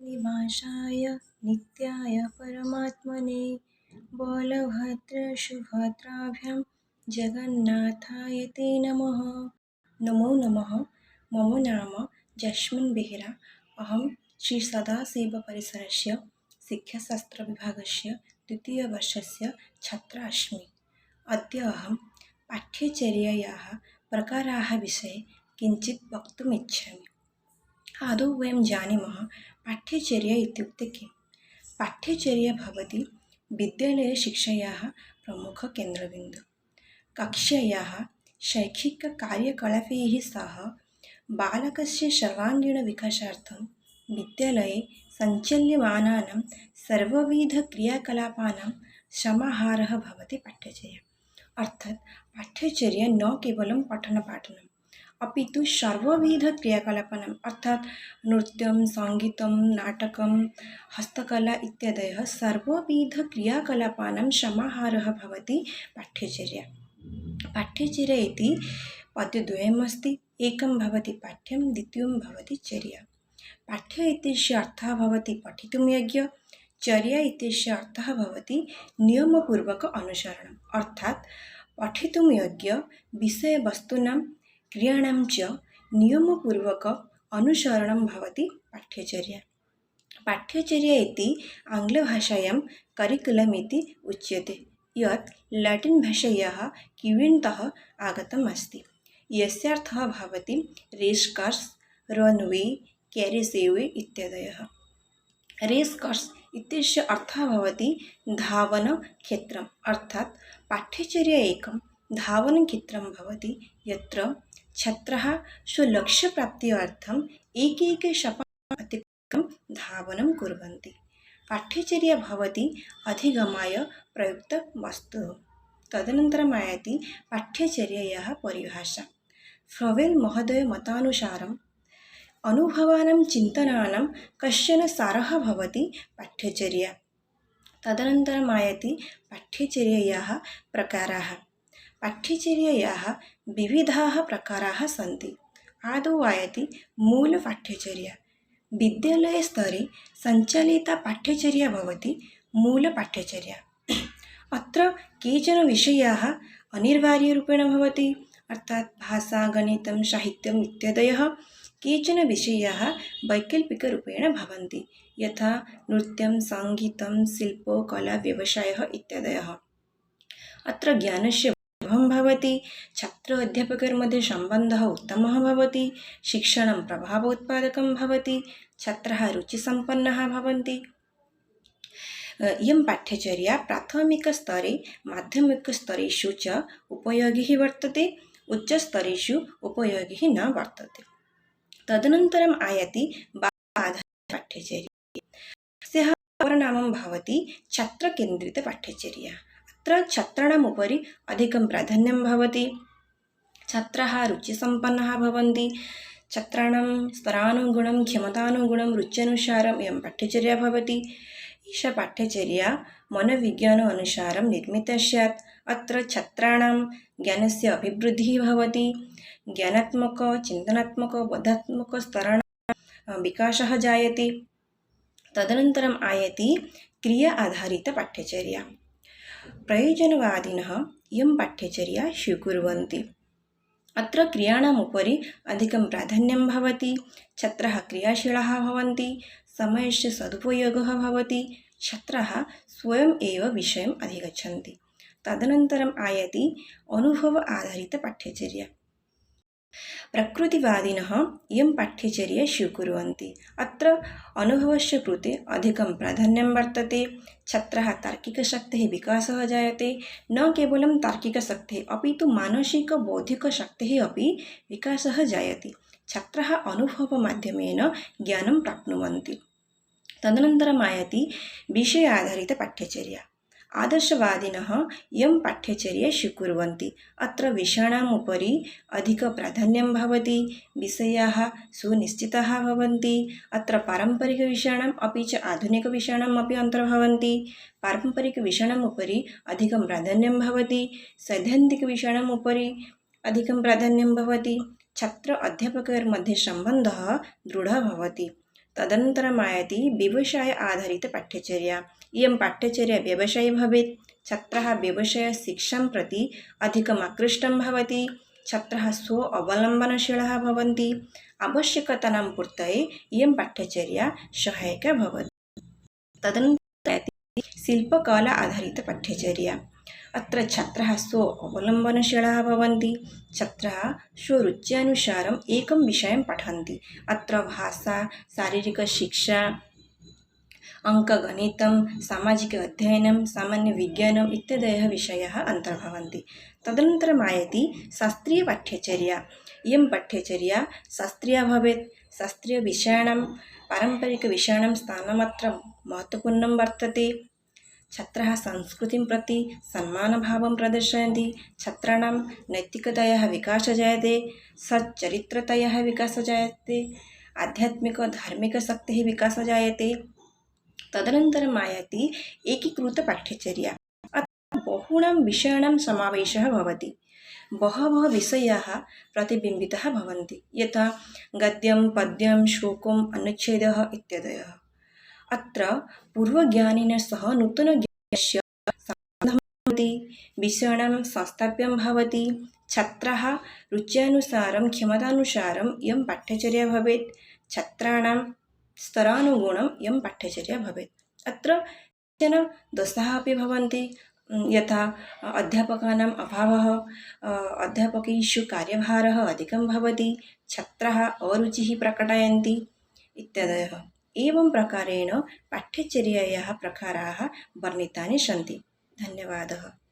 निवासाय नित्याय परमात्मने बलभद्रसुभद्राभ्यां जगन्नाथाय ते नमः। नमो नमः। मम नाम जस्मिन् बेहेरा। अहं श्री सदाशिवपरिसरस्य शिक्षाशास्त्रविभागस्य द्वितीयवर्षस्य छात्रा अस्मि। अद्य अहं पाठ्यचर्यायाः प्रकाराः विषये किञ्चित् वक्तुमिच्छामि। आदौ वयं जानीमः पाठ्यचर्या इत्युक्ते किम्। पाठ्यचर्या भवति विद्यालयशिक्षायाः प्रमुखकेन्द्रबिन्दुः। कक्ष्यायाः शैक्षिककार्यकलापैः सह बालकस्य सर्वाङ्गीणविकासार्थं विद्यालये सञ्चाल्यमानानां सर्वविधक्रियाकलापानां समाहारः भवति पाठ्यचर्या। अर्थात् पाठ्यचर्या न केवलं पठनपाठनम् अपि तु सर्वविधक्रियाकलापानाम् अर्थात् नृत्यं, सङ्गीतं, नाटकं, हस्तकला इत्यादयः सर्वविधक्रियाकलापानां समाहारः भवति पाठ्यचर्या। पाठ्यचर्या इति पदद्वयमस्ति। एकं भवति पाठ्यं, द्वितीयं भवति चर्या। पाठ्य इत्यस्य अर्थः भवति पठितुं योग्य। चर्या इत्यस्य अर्थः भवति नियमपूर्वक अनुसरणम् अर्थात् पठितुं योग्य विषयवस्तूनां क्रियाणां च नियमपूर्वक अनुसरणं भवति पाठ्यचर्या। पाठ्यचर्या इति आङ्ग्लभाषायां करिकुलम् इति उच्यते, यत् लाटिन् भाषायाः क्युविन्तः आगतम् अस्ति। यस्य अर्थः भवति रेस् कार्स्, रन्वे, कैरिसेवे इत्यादयः। रेस् कार्स् इत्यस्य अर्थः भवति धावनक्षेत्रम् अर्थात् पाठ्यचर्या एकं धावनक्षेत्रं भवति, यत्र छात्राः स्वलक्ष्यप्राप्त्यर्थम् एकैकसोपानम् अतिक्रम्य धावनं कुर्वन्ति। पाठ्यचर्या भवति अधिगमाय प्रयुक्तवस्तुः। तदनन्तरम् आयाति पाठ्यचर्यायाः परिभाषा। फ्रवेल् महोदय मतानुसारम् अनुभवानां चिन्तनानां कश्चन सारः भवति पाठ्यचर्या। तदनन्तरम् आयाति पाठ्यचर्यायाः प्रकाराः। पाठ्यचर्यायाः विविधाः प्रकाराः सन्ति। आदौ आयाति मूलपाठ्यचर्या। विद्यालयस्तरे सञ्चालिता पाठ्यचर्या भवति मूलपाठ्यचर्या। अत्र केचन विषयाः अनिवार्यरूपेण भवति अर्थात् भाषा, गणितं, साहित्यम् इत्यादयः। केचन विषयाः वैकल्पिकरूपेण भवन्ति यथा नृत्यं, सङ्गीतं, शिल्पो, कला, व्यवसायः इत्यादयः। अत्र ज्ञानस्य लाभं भवति, छात्र अध्यापकयोर्मध्ये सम्बन्धः उत्तमः भवति, शिक्षणं प्रभावोत्पादकं भवति, छात्राः रुचिसम्पन्नाः भवन्ति। इयं पाठ्यचर्या प्राथमिकस्तरे, माध्यमिकस्तरेषु च उपयोगी वर्तते, उच्चस्तरेषु उपयोगी न वर्तते। तदनन्तरम् आयाति पाठ्यचर्या। तस्याः अपरनामं भवति छात्रकेन्द्रितपाठ्यचर्या। अत्र छात्राणाम् उपरि अधिकं प्राधान्यं भवति, छात्राः रुचिसम्पन्नाः भवन्ति, छात्राणां स्तरानुगुणं, क्षमतानुगुणं, रुच्यनुसारम् इयं पाठ्यचर्या भवति। एषा पाठ्यचर्या मनोविज्ञानानुसारं निर्मिता स्यात्। अत्र छात्राणां ज्ञानस्य अभिवृद्धिः भवति, ज्ञानात्मक, चिन्तनात्मक, बोधात्मकस्तराणां विकासः जायते। तदनन्तरम् आयाति क्रिया आधारितपाठ्यचर्या। प्रयोजनवादिनः इयं पाठ्यचर्या स्वीकुर्वन्ति। अत्र क्रियाणाम् उपरि अधिकं प्राधान्यं भवति, छात्राः क्रियाशीलाः भवन्ति, समयस्य सदुपयोगः भवति, छात्राः स्वयम् एव विषयम् अधिगच्छन्ति। तदनन्तरम् आयाति अनुभव आधारितपाठ्यचर्या। प्रकृतिवादिनः इयं पाठ्यचर्या स्वीकुर्वन्ति। अत्र अनुभवस्य कृते अधिकं प्राधान्यं वर्तते, छात्राः तार्किकशक्तेः विकासः जायते, न केवलं तार्किकशक्तेः अपि तु मानसिकबौद्धिकशक्तेः अपि विकासः जायते। छात्राः अनुभवमाध्यमेन ज्ञानं प्राप्नुवन्ति। तदनन्तरम् आयाति विषय आधारितपाठ्यचर्या। आदर्शवादिनः इयं पाठ्यचर्या स्वीकुर्वन्ति। अत्र विषयाणाम् उपरि अधिकप्राधान्यं भवति, विषयाः सुनिश्चिताः भवन्ति। अत्र पारम्परिकविषयाणाम् अपि च आधुनिकविषयाणाम् अपि अन्तर्भवन्ति। पारम्परिकविषयाणाम् उपरि अधिकं प्राधान्यं भवति, सैद्धान्तिकविषयाणाम् उपरि अधिकं प्राधान्यं भवति। छात्र अध्यापकयोर्मध्ये सम्बन्धः दृढः भवति। तदनन्तरम् आयाति व्यवसाय आधारितपाठ्यचर्या। इयं पाठ्यचर्या व्यवसाये भवेत्। छात्रः व्यवसायशिक्षां प्रति अधिकम् आकृष्टं भवति। छात्रः स्व अवलम्बनशीलः भवन्ति। आवश्यकतानां पूर्तये इयं पाठ्यचर्या सहायिका भवति। तदनन्तरं शिल्पकला आधारितपाठ्यचर्या। अत्र छात्राः स्व अवलम्बनशीलाः भवन्ति। छात्राः स्वरुच्यानुसारम् एकं विषयं पठन्ति। अत्र भाषा, शारीरिकशिक्षा, अङ्कगणितं, सामाजिक अध्ययनं, सामान्यविज्ञानम् इत्यादयः विषयाः अन्तर्भवन्ति। तदनन्तरम् आयाति शास्त्रीयपाठ्यचर्या। इयं पाठ्यचर्या शास्त्रीया भवेत्। शास्त्रीयविषयाणां पारम्परिकविषयाणां स्थानमत्र महत्त्वपूर्णं वर्तते। छात्राः संस्कृतिं प्रति सम्मानभावं प्रदर्शयन्ति। छात्राणां नैतिकतायाः विकासः जायते। सच्चरित्रतायाः विकासः जायते। आध्यात्मिकधार्मिकशक्तेः विकासः जायते। तदनन्तरम् आयाति एकीकृतपाठ्यचर्या। अत्र बहूनां विषयाणां समावेशः भवति। बहवः विषयाः प्रतिबिम्बिताः भवन्ति, यथा गद्यं, पद्यं, श्लोकम्, अनुच्छेदः इत्यादयः। अत्र पूर्वज्ञानेन सह नूतनज्ञानस्य सम्बन्धः भवति। विषयाणां संस्थाप्यं भवति। छात्राः रुच्यानुसारं क्षमतानुसारं इयं पाठ्यचर्या भवेत्। छात्राणां स्तरानुगुणम् इयं पाठ्यचर्या भवेत्। अत्र केचन दोषाः अपि भवन्ति, यथा अध्यापकानाम् अभावः, अध्यापकेषु कार्यभारः अधिकं भवति, छात्राः अरुचिः प्रकटयन्ति इत्यादयः। एवं प्रकारेण पाठ्यचर्यायाः प्रकाराः वर्णितानि सन्ति। धन्यवादः।